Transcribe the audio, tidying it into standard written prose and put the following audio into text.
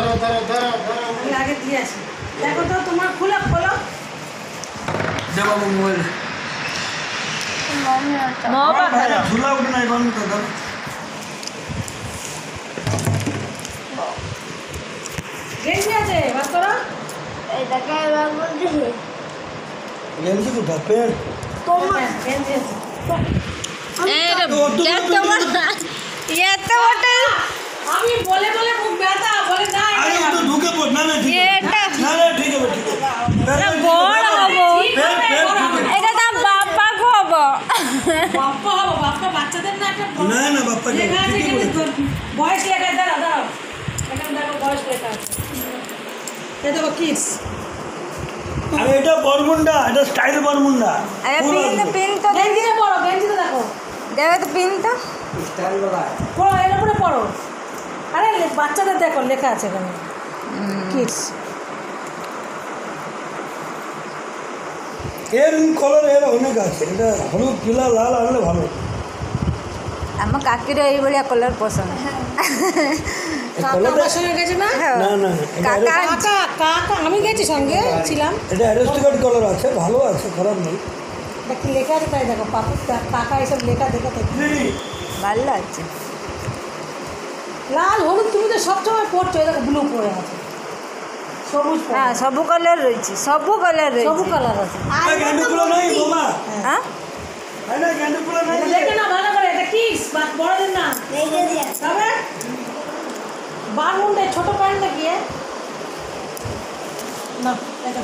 আমি আগে দিয়ে আসি। দেখো তো তোমার খোলো दे बाबू मोबाइल झूला उठना है बंद कर दो গেঞ্জি আছে বাস করো। এটাকে এবার বলতে गेंजी को ढपेड़ তোমার গেঞ্জি আছে। আমি বলে মুখ ব্যথা বলে না अरे वो तो ढूके पड़ ना ना ठीक है ना ना ठीक है ठीक है বাপ্পা বাচ্চাদের না একটা ना ना बापा जी লেখা আছে ठीक है কিন্তু বয়স লেখা আছে। দাঁড়াও এখানে দেখো বয়স লেখা আছে। এই দেখো কিডস। अरे এটা বরমুন্ডা এটা স্টাইল বরমুন্ডা গেঞ্জিটা পরো, গেঞ্জিটা দেখো স্টাইল वाला है পড়ো, এর উপরে পড়ো। আরে বাচ্চাদের দেখো লেখা আছে এখানে কিডস। এর কালার এর অনেক আছে এটা হলুদ পিলা লাল আনলে ভালো ଆମ କାକିର ଏଇଭଳିଆ କଲର୍ ପସନ୍ଦ কাকা আমার সঙ্গে গেছে না? না না কাকা কাকা আমি গেছি সঙ্গে ছিলাম। এটা অ্যারিস্টোক্রেট কালার আছে ভালো আছে খারাপ নেই দেখি লেখা আছে তাই দেখো পাপু কাকা এসব লেখা দেখো তাই ଭଲ ଅଛି লাল হলুদ তুমি তো সবসময় পড়ছো। এই দেখো ব্লু পরে আছে, সবুজ পরে ହଁ আছে, ସବୁ କଲର୍ ରହିଛି ସବୁ কলর সবু ରହିଛି কালার আছে। গেন্ডু ফুল নাই বোমা হ্যাঁ है ना গেন্ডু ফুল নাই এটা দেখে না ভালো করে, এটা কিডস বড়দের না। রেখে দিয়া তবে বারমুন্ডে ছোট প্যান্ট নাকি না এটা